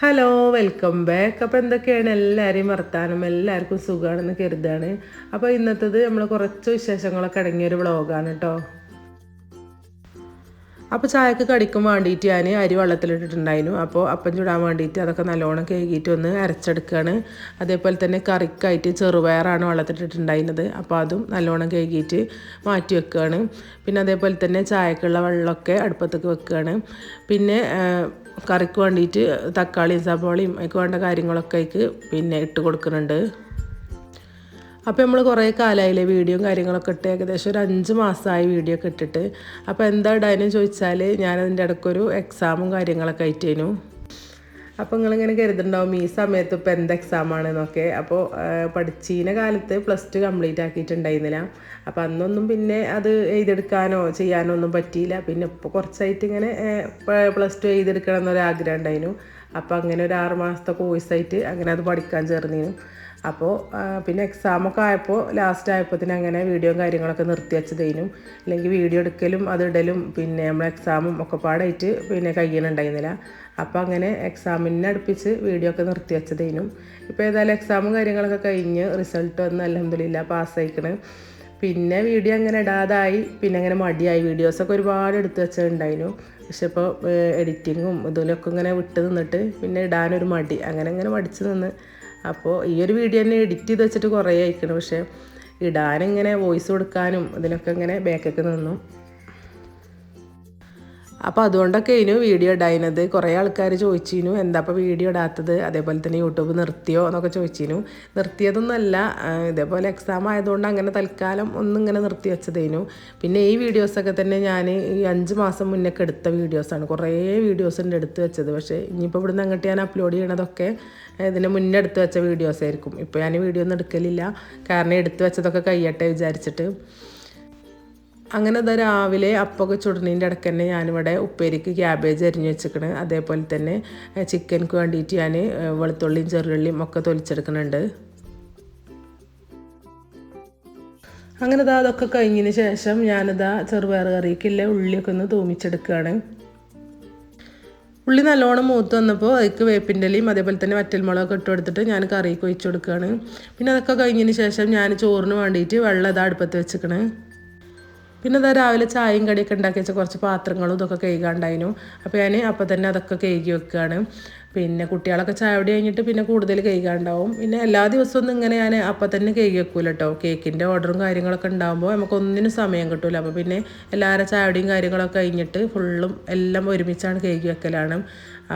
Hello welcome back. അപ്പോൾ എന്തൊക്കെയാണ് എല്ലാവരെയും വർത്താനം? എല്ലാവർക്കും സുഖമാണെന്ന് കരുതാണ്. അപ്പോൾ ഇന്നത്തേത് നമ്മൾ കുറച്ച് വിശേഷങ്ങളൊക്കെ അടങ്ങിയൊരു വ്ളോഗാണ് കേട്ടോ. അപ്പോൾ ചായക്ക് കടിക്കും വേണ്ടിയിട്ട് ഞാൻ അരി വെള്ളത്തിലിട്ടിട്ടുണ്ടായിരുന്നു. അപ്പോൾ അപ്പം ചൂടാൻ വേണ്ടിയിട്ട് അതൊക്കെ നല്ലോണം കഴുകിയിട്ട് ഒന്ന് അരച്ചെടുക്കുകയാണ്. അതേപോലെ തന്നെ കറിക്കായിട്ട് ചെറുപയറാണ് വെള്ളത്തിലിട്ടിട്ടുണ്ടായിരുന്നത്. അപ്പോൾ അതും നല്ലോണം കഴുകിയിട്ട് മാറ്റി വെക്കുകയാണ്. പിന്നെ അതേപോലെ തന്നെ ചായക്കുള്ള വെള്ളമൊക്കെ അടുപ്പത്തേക്ക് വെക്കുകയാണ്. പിന്നെ കറിക്ക് വേണ്ടിയിട്ട് തക്കാളിയും സവാളയും ഒക്കെ വേണ്ട കാര്യങ്ങളൊക്കെ അതിക്ക് പിന്നെ ഇട്ട് കൊടുക്കുന്നുണ്ട്. അപ്പോൾ നമ്മൾ കുറേ കാലമായില്ലേ വീഡിയോയും കാര്യങ്ങളൊക്കെ ഇട്ട്, ഏകദേശം ഒരു 5 മാസമായി വീഡിയോ ഒക്കെ ഇട്ടിട്ട്. അപ്പോൾ എന്താ ഇടാനും ചോദിച്ചാൽ ഞാനതിൻ്റെ ഇടയ്ക്കൊരു എക്സാമും കാര്യങ്ങളൊക്കെ ആയിട്ടേനു. അപ്പോൾ നിങ്ങളിങ്ങനെ കരുതുന്നുണ്ടാവും ഈ സമയത്ത് ഇപ്പോൾ എന്ത് എക്സാമാണെന്നൊക്കെ. അപ്പോൾ പഠിച്ചീന കാലത്ത് +2 കംപ്ലീറ്റ് ആക്കിയിട്ടുണ്ടായിരുന്നില്ല. അപ്പോൾ അന്നൊന്നും പിന്നെ അത് എഴുതിയെടുക്കാനോ ചെയ്യാനോ ഒന്നും പറ്റിയില്ല. പിന്നെ ഇപ്പോൾ കുറച്ചായിട്ട് ഇങ്ങനെ +2 എഴുതിയെടുക്കണം എന്നൊരാഗ്രഹം ഉണ്ടായിരുന്നു. അപ്പോൾ അങ്ങനെ ഒരു 6 മാസത്തെ കോഴ്സായിട്ട് അങ്ങനെ അത് പഠിക്കാൻ ചേർന്നിരുന്നു. അപ്പോൾ പിന്നെ എക്സാമൊക്കെ ആയപ്പോൾ ലാസ്റ്റ് ആയപ്പോഴത്തേന് അങ്ങനെ വീഡിയോയും കാര്യങ്ങളൊക്കെ നിർത്തി വെച്ചതേനും. അല്ലെങ്കിൽ വീഡിയോ എടുക്കലും അതിടലും പിന്നെ നമ്മൾ എക്സാമും ഒക്കെ പാടായിട്ട് പിന്നെ കഴിയണുണ്ടായിരുന്നില്ല. അപ്പോൾ അങ്ങനെ എക്സാമിനെ അടുപ്പിച്ച് വീഡിയോ ഒക്കെ നിർത്തി വെച്ചതേനും. ഇപ്പോൾ ഏതായാലും എക്സാമും കാര്യങ്ങളൊക്കെ കഴിഞ്ഞ് റിസൾട്ട് വന്ന് അൽഹംദുലില്ലാ പാസ്സായിക്കണ്. പിന്നെ വീഡിയോ അങ്ങനെ ഇടാതായി. പിന്നെ അങ്ങനെ മടിയായി. വീഡിയോസൊക്കെ ഒരുപാട് എടുത്ത് വെച്ചിട്ടുണ്ടായിരുന്നു. പക്ഷെ ഇപ്പോൾ എഡിറ്റിങ്ങും ഇതിലൊക്കെ ഇങ്ങനെ വിട്ട് നിന്നിട്ട് പിന്നെ ഇടാനൊരു മടി, അങ്ങനെ മടിച്ച് നിന്ന്. അപ്പോൾ ഈ ഒരു വീഡിയോ തന്നെ എഡിറ്റ് ചെയ്ത് വെച്ചിട്ട് കുറേ അയക്കണം. പക്ഷേ ഇടാനിങ്ങനെ വോയിസ് കൊടുക്കാനും ഇതിനൊക്കെ ഇങ്ങനെ ബാക്കൊക്കെ നിന്നു. അപ്പോൾ അതുകൊണ്ടൊക്കെ ഇനി വീഡിയോ ഇടായിരുന്നത്. കുറേ ആൾക്കാർ ചോദിച്ചിരുന്നു എന്താ അപ്പോൾ വീഡിയോ ഇടാത്തത്, അതേപോലെ തന്നെ യൂട്യൂബ് നിർത്തിയോ എന്നൊക്കെ ചോദിച്ചിരുന്നു. നിർത്തിയതൊന്നുമല്ല, ഇതേപോലെ എക്സാം ആയതുകൊണ്ട് അങ്ങനെ തൽക്കാലം ഒന്നിങ്ങനെ നിർത്തി വെച്ചതേനു. പിന്നെ ഈ വീഡിയോസൊക്കെ തന്നെ ഞാൻ ഈ 5 മാസം മുന്നൊക്കെ എടുത്ത വീഡിയോസാണ്. കുറേ വീഡിയോസിൻ്റെ എടുത്ത് വെച്ചത്. പക്ഷേ ഇനിയിപ്പോൾ ഇവിടുന്ന് അങ്ങോട്ട് ഞാൻ അപ്ലോഡ് ചെയ്യണതൊക്കെ ഇതിന് മുന്നേ എടുത്ത് വെച്ച വീഡിയോസ് ആയിരിക്കും. ഇപ്പോൾ ഞാൻ വീഡിയോ ഒന്നും എടുക്കലില്ല, കാരണം എടുത്ത് വെച്ചതൊക്കെ കഴിയട്ടെ വിചാരിച്ചിട്ട്. അങ്ങനെ ഇതാ രാവിലെ അപ്പമൊക്കെ ചുടുന്നതിൻ്റെ ഇടയ്ക്ക് തന്നെ ഞാനിവിടെ ഉപ്പേരിക്ക് ക്യാബേജ് അരിഞ്ഞ് വെച്ചിക്കണ്. അതേപോലെ തന്നെ ചിക്കൻക്ക് വേണ്ടിയിട്ട് ഞാൻ വെളുത്തുള്ളിയും ചെറുള്ളിയും ഒക്കെ തൊലിച്ചെടുക്കുന്നുണ്ട്. അങ്ങനെ ഇതാ അതൊക്കെ കഴിഞ്ഞതിന് ശേഷം ഞാനിതാ ചെറുപയർ കറിക്കുള്ള ഉള്ളിയൊക്കെ ഒന്ന് തൂമിച്ചെടുക്കുകയാണ്. ഉള്ളി നല്ലോണം മൂത്ത് വന്നപ്പോൾ അതിക്ക് വേപ്പിൻ്റെ ഇലയും അതേപോലെ തന്നെ വറ്റൽമുളകൊക്കെ ഇട്ട് കൊടുത്തിട്ട് ഞാൻ കറിക്ക് ഒഴിച്ച് കൊടുക്കുകയാണ്. പിന്നെ അതൊക്കെ കഴിഞ്ഞതിന് ശേഷം ഞാൻ ചോറിന് വേണ്ടിയിട്ട് വെള്ളം ഇതാ അടുപ്പത്ത് വെച്ചിക്കണ്. പിന്നെ ഇതാ രാവിലെ ചായയും കടിയൊക്കെ ഉണ്ടാക്കി വെച്ചാൽ കുറച്ച് പാത്രങ്ങളും ഇതൊക്കെ കഴുകാണ്ടായിരുന്നു. അപ്പോൾ ഞാൻ അപ്പോൾ തന്നെ അതൊക്കെ കഴുകി വെക്കുകയാണ്. പിന്നെ കുട്ടികളൊക്കെ ചായ കുടി കഴിഞ്ഞിട്ട് പിന്നെ കൂടുതൽ കഴുകാണ്ടാവും. പിന്നെ എല്ലാ ദിവസവും ഇങ്ങനെ ഞാൻ അപ്പം തന്നെ കഴുകി വെക്കൂല കേട്ടോ. കേക്കിൻ്റെ ഓർഡറും കാര്യങ്ങളൊക്കെ ഉണ്ടാകുമ്പോൾ നമുക്കൊന്നിനും സമയം കിട്ടില്ല. അപ്പോൾ പിന്നെ എല്ലാവരും ചായ കുടിയും കാര്യങ്ങളൊക്കെ കഴിഞ്ഞിട്ട് ഫുള്ളും എല്ലാം ഒരുമിച്ചാണ് കഴുകി വെക്കലാണ്.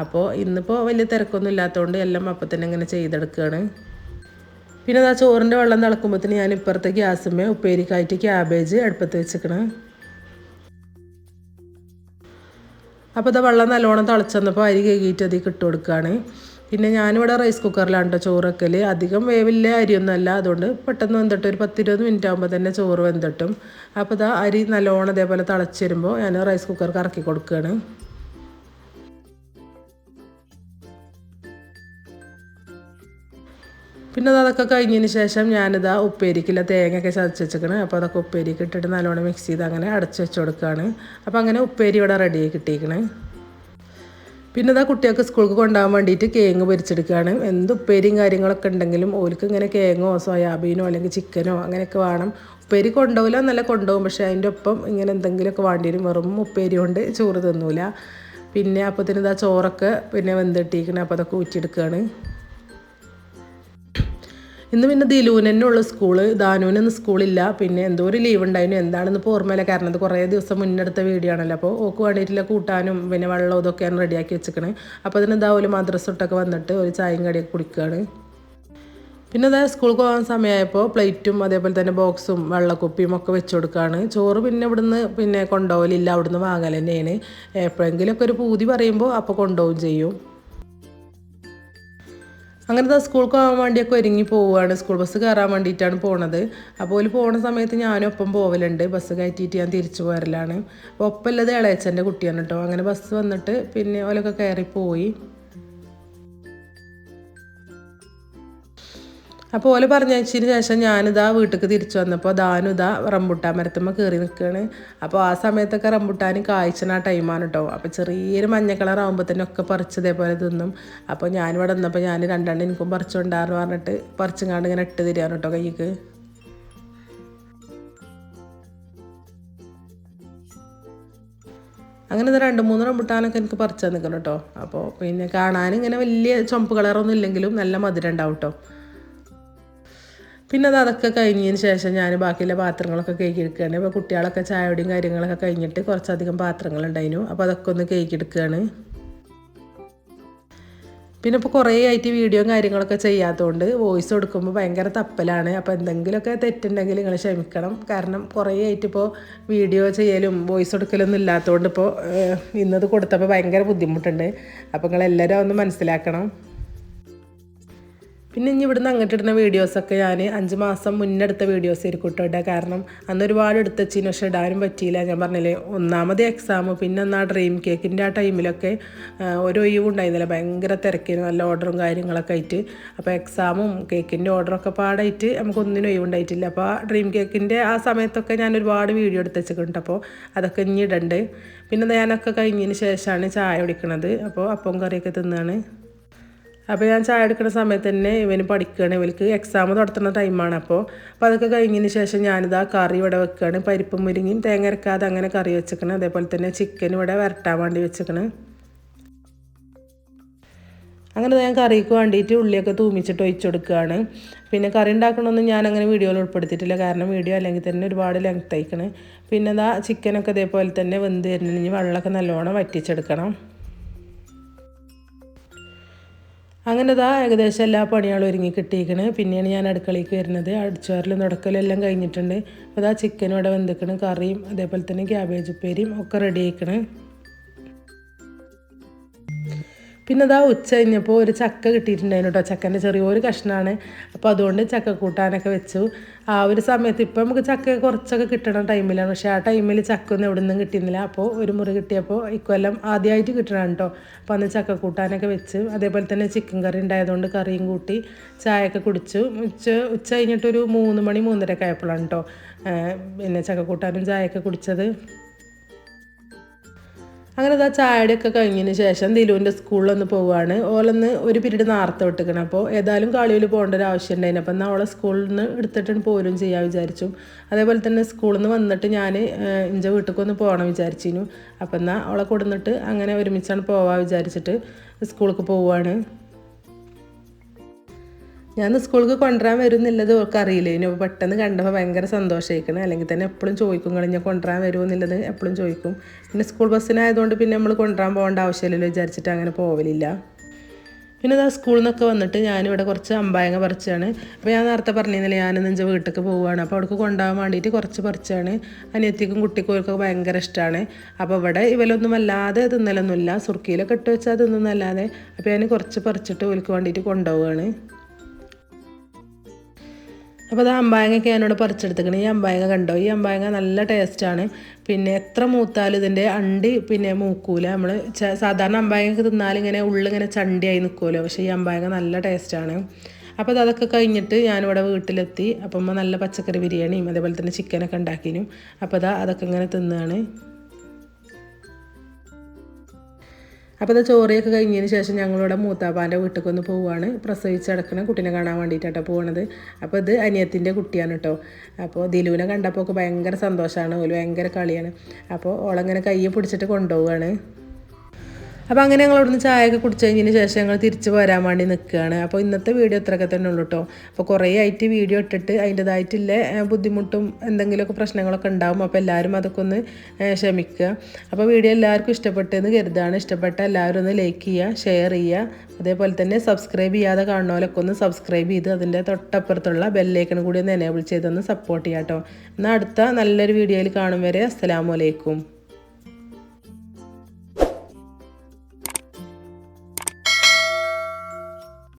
അപ്പോൾ ഇന്നിപ്പോൾ വലിയ തിരക്കൊന്നും ഇല്ലാത്തതുകൊണ്ട് എല്ലാം അപ്പം തന്നെ ഇങ്ങനെ ചെയ്തെടുക്കുകയാണ്. പിന്നെ ആ ചോറിൻ്റെ വെള്ളം തിളക്കുമ്പോഴത്തേന് ഞാൻ ഇപ്പുറത്തെ ഗ്യാസുമ്മേ ഉപ്പേരിക്കായിട്ട് ക്യാബേജ് അടുപ്പത്ത് വെച്ചിക്കണ്. അപ്പോൾ ഇതാ വെള്ളം നല്ലോണം തിളച്ചപ്പോൾ അരി കഴുകിയിട്ട് അതിൽ ഇട്ട് കൊടുക്കുകയാണ്. പിന്നെ ഞാനിവിടെ റൈസ് കുക്കറിലാണ് കേട്ടോ ചോറ് വെക്കൽ. അധികം വേവില്ല അരിയൊന്നുമല്ല, അതുകൊണ്ട് പെട്ടെന്ന് വെന്തിട്ട് ഒരു 10-20 മിനിറ്റ് ആകുമ്പോൾ തന്നെ ചോറ് വെന്തിട്ടും. അപ്പോൾ ഇതാ അരി നല്ലോണം അതേപോലെ തിളച്ച് വരുമ്പോൾ ഞാൻ റൈസ് കുക്കർക്ക് ഇറക്കി കൊടുക്കുകയാണ്. പിന്നെ അതൊക്കെ കഴിഞ്ഞതിന് ശേഷം ഞാനിതാ ഉപ്പേരിക്കുള്ള തേങ്ങയൊക്കെ ചതച്ച് വെച്ചിരിക്കണം. അപ്പോൾ അതൊക്കെ ഉപ്പേരിക്ക് ഇട്ടിട്ട് നല്ലോണം മിക്സ് ചെയ്ത് അങ്ങനെ അടച്ച് വെച്ച് കൊടുക്കുകയാണ്. അപ്പോൾ അങ്ങനെ ഉപ്പേരി ഇവിടെ റെഡിയായി കിട്ടിയിരിക്കണേ. പിന്നെ ഇതാ കുട്ടികൾക്ക് സ്കൂൾക്ക് കൊണ്ടുപോകാൻ വേണ്ടിയിട്ട് കേങ്ങ് പൊരിച്ചെടുക്കുകയാണ്. എന്ത് ഉപ്പേരിയും കാര്യങ്ങളൊക്കെ ഉണ്ടെങ്കിലും ഓർക്ക് ഇങ്ങനെ കേങ്ങോ സോയാബീനോ അല്ലെങ്കിൽ ചിക്കനോ അങ്ങനെയൊക്കെ വേണം. ഉപ്പേരി കൊണ്ടുപോകില്ല എന്നല്ല, കൊണ്ടുപോകും. പക്ഷേ അതിൻ്റെ ഒപ്പം ഇങ്ങനെ എന്തെങ്കിലുമൊക്കെ വേണ്ടി വരും. വെറും ഉപ്പേരി കൊണ്ട് ചോറ് തിന്നൂല. പിന്നെ അപ്പോഴത്തേന് ഇതാ ചോറൊക്കെ പിന്നെ വെന്തിട്ടിരിക്കണം. അപ്പോൾ അതൊക്കെ ഊറ്റിയെടുക്കുകയാണ്. ഇന്ന് പിന്നെ ദിലൂന് തന്നെ ഉള്ള സ്കൂള്, ദാനുവിനൊന്നും സ്കൂളില്ല. പിന്നെ എന്തോ ഒരു ലീവ് ഉണ്ടായിരുന്നു, എന്താണെന്ന് ഇപ്പോൾ ഓർമ്മയില്ല. കാരണം അത് കുറേ ദിവസം മുന്നെടുത്ത വീഡിയോ ആണല്ലോ. അപ്പോൾ ഓക്ക് വേണ്ടിയിട്ടുള്ള കൂട്ടാനും പിന്നെ വെള്ളം ഇതൊക്കെയാണ് റെഡിയാക്കി വെച്ചിക്കണേ. അപ്പോൾ അതിന് ഇതാ ഒരു മദ്രസ തൊട്ടൊക്കെ വന്നിട്ട് ഒരു ചായയും കടിയൊക്കെ കുടിക്കുകയാണ്. പിന്നെ അതായത് സ്കൂളിൽ പോകാൻ സമയമായപ്പോൾ പ്ലേറ്റും അതേപോലെ തന്നെ ബോക്സും വെള്ളക്കുപ്പിയും ഒക്കെ വെച്ച് കൊടുക്കുകയാണ്. ചോറ് പിന്നെ ഇവിടുന്ന് പിന്നെ കൊണ്ടുപോകലില്ല, അവിടുന്ന് വാങ്ങൽ തന്നെയാണ്. എപ്പോഴെങ്കിലുമൊക്കെ ഒരു പൂതി പറയുമ്പോൾ അപ്പോൾ കൊണ്ടുപോവുകയും ചെയ്യും. അങ്ങനത്തെ സ്കൂൾക്ക് പോകാൻ വേണ്ടിയൊക്കെ ഒരുങ്ങി പോവുകയാണ്. സ്കൂൾ ബസ് കയറാൻ വേണ്ടിയിട്ടാണ് പോണത്. അപ്പോൾ ഓല് പോണ സമയത്ത് ഞാനും ഒപ്പം പോവലുണ്ട്. ബസ് കയറ്റിയിട്ട് ഞാൻ തിരിച്ചു പോരലാണ്. അപ്പോൾ ഒപ്പം ഉള്ളത് ഇളയച്ചൻ്റെ കുട്ടിയാണ് കേട്ടോ. അങ്ങനെ ബസ് വന്നിട്ട് പിന്നെ ഓലൊക്കെ കയറിപ്പോയി. അപ്പോൾ ഓലെ പറഞ്ഞയച്ചതിന് ശേഷം ഞാനിതാ വീട്ടിലേക്ക് തിരിച്ചു വന്നപ്പോൾ ദാനു ഇതാ റംബുട്ടാൻ മരത്തുമ്മ കയറി നിൽക്കുകയാണ്. അപ്പോൾ ആ സമയത്തൊക്കെ റംബുട്ടാൻ കായ്ച്ചണ ടൈമാണ് കേട്ടോ. അപ്പോൾ ചെറിയൊരു മഞ്ഞ കളർ ആകുമ്പോൾ തന്നെ ഒക്കെ പറിച്ചതേപോലെ തിന്നും. അപ്പോൾ ഞാനിവിടെ നിന്നപ്പോൾ ഞാൻ രണ്ടെണ്ണം എനിക്കും പറിച്ചുകൊണ്ടാന്ന് പറഞ്ഞിട്ട് പറിച്ചുങ്ങാണ്ട് ഇങ്ങനെ ഇട്ട് തരികയാണ് കേട്ടോ കൈക്ക്. അങ്ങനെ ഇത് 2-3 റംബുട്ടാനൊക്കെ എനിക്ക് പറിച്ചാൽ നിൽക്കണം കേട്ടോ. അപ്പോൾ പിന്നെ കാണാൻ ഇങ്ങനെ വലിയ ചുമപ്പ് കളറൊന്നും ഇല്ലെങ്കിലും നല്ല മധുരം ഉണ്ടാവും കേട്ടോ. പിന്നെ അതൊക്കെ കഴിഞ്ഞതിന് ശേഷം ഞാൻ ബാക്കിയുള്ള പാത്രങ്ങളൊക്കെ കഴുകിയെടുക്കുകയാണ്. അപ്പോൾ കുട്ടികളൊക്കെ ചായയുടെയും കാര്യങ്ങളൊക്കെ കഴിഞ്ഞിട്ട് കുറച്ചധികം പാത്രങ്ങളുണ്ടായിരുന്നു. അപ്പോൾ അതൊക്കെ ഒന്ന് കഴുകിയെടുക്കുകയാണ്. പിന്നെ ഇപ്പോൾ കുറേ ആയിട്ട് വീഡിയോയും കാര്യങ്ങളൊക്കെ ചെയ്യാത്തതുകൊണ്ട് വോയിസ് കൊടുക്കുമ്പോൾ ഭയങ്കര തപ്പലാണ്. അപ്പോൾ എന്തെങ്കിലുമൊക്കെ തെറ്റുണ്ടെങ്കിൽ നിങ്ങൾ ക്ഷമിക്കണം. കാരണം കുറേ ആയിട്ട് ഇപ്പോൾ വീഡിയോ ചെയ്യലും വോയിസ് കൊടുക്കലൊന്നും ഇല്ലാത്തതുകൊണ്ട് ഇപ്പോൾ ഇന്നത് കൊടുത്തപ്പോൾ ഭയങ്കര ബുദ്ധിമുട്ടുണ്ട്. അപ്പോൾ നിങ്ങളെല്ലാവരും ഒന്ന് മനസ്സിലാക്കണം. പിന്നെ ഇനി ഇവിടുന്ന് അങ്ങോട്ട് ഇടുന്ന വീഡിയോസൊക്കെ ഞാൻ 5 മാസം മുന്നേ എടുത്ത വീഡിയോസ് ആയിരിക്കും കേട്ടോ. കാരണം അന്ന് ഒരുപാട് എടുത്തച്ചിന് പക്ഷേ ഇടാനും പറ്റിയില്ല. ഞാൻ പറഞ്ഞില്ലേ, ഒന്നാമത് എക്സാം, പിന്നെ ഒന്ന് ആ ഡ്രീം കേക്കിൻ്റെ ആ ടൈമിലൊക്കെ ഒരു ഒഴിവും ഉണ്ടായിരുന്നില്ല. ഭയങ്കര തിരക്കിന് നല്ല ഓർഡറും കാര്യങ്ങളൊക്കെ ആയിട്ട്. അപ്പോൾ എക്സാമും കേക്കിൻ്റെ ഓർഡറൊക്കെ പാടായിട്ട് നമുക്കൊന്നിനും ഒഴിവുണ്ടായിട്ടില്ല. അപ്പോൾ ആ ഡ്രീം കേക്കിൻ്റെ ആ സമയത്തൊക്കെ ഞാൻ ഒരുപാട് വീഡിയോ എടുത്ത് വെച്ചിട്ടുണ്ട്. അപ്പോൾ അതൊക്കെ ഇനി ഇടണ്ട്. പിന്നെ ഞാനൊക്കെ കഴിഞ്ഞതിന് ശേഷമാണ് ചായ കുടിക്കണത്. അപ്പോൾ അപ്പം കറിയൊക്കെ തിന്നാണ്. അപ്പോൾ ഞാൻ ചായ എടുക്കുന്ന സമയത്ത് തന്നെ ഇവന് പഠിക്കുകയാണ്. ഇവർക്ക് എക്സാം നടത്തുന്ന ടൈമാണ്. അപ്പോൾ അതൊക്കെ കഴിഞ്ഞതിന് ശേഷം ഞാനിതാ കറി ഇവിടെ വെക്കുകയാണ്. പരിപ്പും മുരിങ്ങയും തേങ്ങ അരക്കാതെ അങ്ങനെ കറി വെച്ചിക്കണം. അതേപോലെ തന്നെ ചിക്കൻ ഇവിടെ വരട്ടാൻ വേണ്ടി വെച്ചിക്കണം. അങ്ങനെ ഞാൻ കറിക്ക് വേണ്ടിയിട്ട് ഉള്ളിയൊക്കെ തൂമിച്ചിട്ട് ഒഴിച്ചു കൊടുക്കുകയാണ്. പിന്നെ കറി ഉണ്ടാക്കണമെന്ന് ഞാനങ്ങനെ വീഡിയോയിൽ ഉൾപ്പെടുത്തിയിട്ടില്ല. കാരണം വീഡിയോ അല്ലെങ്കിൽ തന്നെ ഒരുപാട് ലെങ്ത് ആയിക്കണം. പിന്നെ ഇതാ ചിക്കനൊക്കെ ഇതേപോലെ തന്നെ വെന്ത് വരുന്നതിന് വെള്ളമൊക്കെ നല്ലോണം വറ്റിച്ചെടുക്കണം. അങ്ങനെ ഇതാ ഏകദേശം എല്ലാ പണികളും ഒരുങ്ങി കിട്ടിയിരിക്കണ്. പിന്നെയാണ് ഞാൻ അടുക്കളയ്ക്ക് വരുന്നത്. അടിച്ചുവാരലും തുടക്കലും എല്ലാം കഴിഞ്ഞിട്ടുണ്ട്. അപ്പോൾ ഇതാ ചിക്കനും ഇവിടെ വെന്തിക്കണം. കറിയും അതേപോലെ തന്നെ ക്യാബേജ് ഉപ്പേരിയും ഒക്കെ റെഡി ആയിക്കണ്. പിന്നെ അതാ ഉച്ച കഴിഞ്ഞപ്പോൾ ഒരു ചക്ക കിട്ടിയിട്ടുണ്ടായിരുന്നു കേട്ടോ. ചക്കൻ്റെ ചെറിയൊരു കഷ്ണമാണ്. അപ്പോൾ അതുകൊണ്ട് ചക്ക കൂട്ടാനൊക്കെ വെച്ചു. ആ ഒരു സമയത്ത് ഇപ്പം നമുക്ക് ചക്ക കുറച്ചൊക്കെ കിട്ടണ ടൈമിലാണ്. പക്ഷേ ആ ടൈമിൽ ചക്ക ഒന്നും എവിടെ നിന്നും കിട്ടിയിരുന്നില്ല. അപ്പോൾ ഒരു മുറി കിട്ടിയപ്പോൾ ഇക്കൊല്ലം ആദ്യമായിട്ട് കിട്ടണം കേട്ടോ. അപ്പോൾ അന്ന് ചക്ക കൂട്ടാനൊക്കെ വെച്ച് അതേപോലെ തന്നെ ചിക്കൻ കറി ഉണ്ടായതുകൊണ്ട് കറിയും കൂട്ടി ചായയൊക്കെ കുടിച്ചു. ഉച്ച കഴിഞ്ഞിട്ടൊരു 3 മണി 3:30 ആയപ്പോഴാണ് കേട്ടോ പിന്നെ ചക്ക കൂട്ടാനും ചായയൊക്കെ കുടിച്ചത്. അങ്ങനെ ഇതാ ചായയുടെയൊക്കെ കഴിഞ്ഞതിന് ശേഷം ദിലുവിൻ്റെ സ്കൂളിലൊന്ന് പോവുകയാണ്. ഓലൊന്ന് ഒരു പീരീഡ് നേരത്തെ വിട്ടിക്കണം. അപ്പോൾ ഏതായാലും കളിയിൽ പോകേണ്ട ഒരു ആവശ്യം ഉണ്ടായിരുന്നു. അപ്പം എന്നാൽ അവളെ സ്കൂളിൽ നിന്ന് എടുത്തിട്ട് പോലും ചെയ്യാൻ വിചാരിച്ചു. അതേപോലെ തന്നെ സ്കൂളിൽ നിന്ന് വന്നിട്ട് ഞാൻ എൻ്റെ വീട്ടിലേക്കൊന്ന് പോകണം വിചാരിച്ചിരുന്നു. അപ്പം എന്നാൽ അവളെ കൊടുന്നിട്ട് അങ്ങനെ ഒരുമിച്ചാണ് പോവാൻ വിചാരിച്ചിട്ട് സ്കൂളിലേക്ക് പോവുകയാണ്. ഞാൻ സ്കൂളിലേക്ക് കൊണ്ടുവരാൻ വരുമെന്നുള്ളത് അവർക്ക് അറിയില്ല. ഇനി പെട്ടെന്ന് കണ്ടപ്പോൾ ഭയങ്കര സന്തോഷമായിരിക്കണം. അല്ലെങ്കിൽ തന്നെ എപ്പോഴും ചോദിക്കും, ഞാൻ കൊണ്ടുവരാൻ വരുമെന്നുള്ളത് എപ്പോഴും ചോദിക്കും. പിന്നെ സ്കൂൾ ബസ്സിനായതുകൊണ്ട് പിന്നെ നമ്മൾ കൊണ്ടുവരാൻ പോകേണ്ട ആവശ്യമില്ലല്ലോ വിചാരിച്ചിട്ട് അങ്ങനെ പോവലില്ല. പിന്നെ ഇതാ സ്കൂളിൽ നിന്നൊക്കെ വന്നിട്ട് ഞാനിവിടെ കുറച്ച് അമ്പായങ്ങ പറിച്ചാണ്. അപ്പോൾ ഞാൻ നേരത്തെ പറഞ്ഞിരുന്നില്ല ഞാനിന്ന് എൻ്റെ വീട്ടിലേക്ക് പോവുകയാണ്. അപ്പോൾ അവിടേക്ക് കൊണ്ടുപോകാൻ വേണ്ടിയിട്ട് കുറച്ച് പറിച്ചാണ്. അനിയത്തിക്കും കുട്ടികൾക്കൊക്കെ ഭയങ്കര ഇഷ്ടമാണ്. അപ്പോൾ ഇവിടെ ഇവലൊന്നും അല്ലാതെ തിന്നലൊന്നുമില്ല. സുർക്കിയിലൊക്കെ ഇട്ട് വെച്ചാൽ തിന്നുന്നല്ലാതെ. അപ്പോൾ ഞാൻ കുറച്ച് പറിച്ചിട്ട് ഇവർക്ക് വേണ്ടിയിട്ട് കൊണ്ടുപോവുകയാണ്. അപ്പോൾ അത് അമ്പായങ്ങയൊക്കെ ഞാനിവിടെ പറിച്ചെടുത്തിക്കണം. ഈ അമ്പായങ്ങ കണ്ടോ, ഈ അമ്പായങ്ങ നല്ല ടേസ്റ്റാണ്. പിന്നെ എത്ര മൂത്താലും ഇതിൻ്റെ അണ്ടി പിന്നെ മൂക്കൂല. നമ്മൾ സാധാരണ അമ്പായങ്ങയൊക്കെ തിന്നാൽ ഇങ്ങനെ ഉള്ളിങ്ങനെ ചണ്ടിയായി നിൽക്കുമല്ലോ. പക്ഷേ ഈ അമ്പായങ്ങ നല്ല ടേസ്റ്റാണ്. അപ്പോൾ അതൊക്കെ കഴിഞ്ഞിട്ട് ഞാനിവിടെ വീട്ടിലെത്തി. അപ്പം നല്ല പച്ചക്കറി ബിരിയാണിയും അതേപോലെ തന്നെ ചിക്കനൊക്കെ ഉണ്ടാക്കിനും. അപ്പോൾ അതൊക്കെ ഇങ്ങനെ തിന്നുകയാണ്. അപ്പോൾ അത് ചോറിയൊക്കെ കഴിഞ്ഞതിന് ശേഷം ഞങ്ങളിവിടെ മൂത്താപ്പാൻ്റെ വീട്ടിലേക്ക് ഒന്ന് പോവുകയാണ്. പ്രസവിച്ച് കിടക്കുന്ന കുട്ടീനെ കാണാൻ വേണ്ടിയിട്ടാണ് പോകുന്നത്. അപ്പോൾ ഇത് അനിയത്തിൻ്റെ കുട്ടിയാണ് കേട്ടോ. അപ്പോൾ ദിലുവിനെ കണ്ടപ്പോൾ ഒക്കെ ഭയങ്കര സന്തോഷമാണ്. ഓല് ഭയങ്കര കളിയാണ്. അപ്പോൾ ഓളങ്ങനെ കയ്യെ പിടിച്ചിട്ട് കൊണ്ടുപോവുകയാണ്. അപ്പോൾ അങ്ങനെ ഞങ്ങൾ അവിടുന്ന് ചായയൊക്കെ കുടിച്ച് കഴിഞ്ഞതിന് ശേഷം ഞങ്ങൾ തിരിച്ച് വരാൻ വേണ്ടി നിൽക്കുകയാണ്. അപ്പോൾ ഇന്നത്തെ വീഡിയോ ഇത്രയൊക്കെ തന്നെ ഉള്ളൂ കേട്ടോ. അപ്പോൾ കുറേ ആയിട്ട് വീഡിയോ ഇട്ടിട്ട് അതിൻ്റേതായിട്ടുള്ള ബുദ്ധിമുട്ടും എന്തെങ്കിലുമൊക്കെ പ്രശ്നങ്ങളൊക്കെ ഉണ്ടാവും. അപ്പോൾ എല്ലാവരും അതൊക്കെ ഒന്ന് ക്ഷമിക്കുക. അപ്പോൾ വീഡിയോ എല്ലാവർക്കും ഇഷ്ടപ്പെട്ടെന്ന് കരുതാണ്. ഇഷ്ടപ്പെട്ട എല്ലാവരും ഒന്ന് ലൈക്ക് ചെയ്യുക, ഷെയർ ചെയ്യുക. അതേപോലെ തന്നെ സബ്സ്ക്രൈബ് ചെയ്യാതെ കാണുന്നവരൊക്കെ ഒന്ന് സബ്സ്ക്രൈബ് ചെയ്ത് അതിൻ്റെ തൊട്ടപ്പുറത്തുള്ള ബെല്ലൈക്കൺ കൂടി ഒന്ന് എനേബിൾ ചെയ്തൊന്ന് സപ്പോർട്ട് ചെയ്യാം കേട്ടോ. എന്നാൽ അടുത്ത നല്ലൊരു വീഡിയോയിൽ കാണും വരെ അസ്സലാമു അലൈക്കും.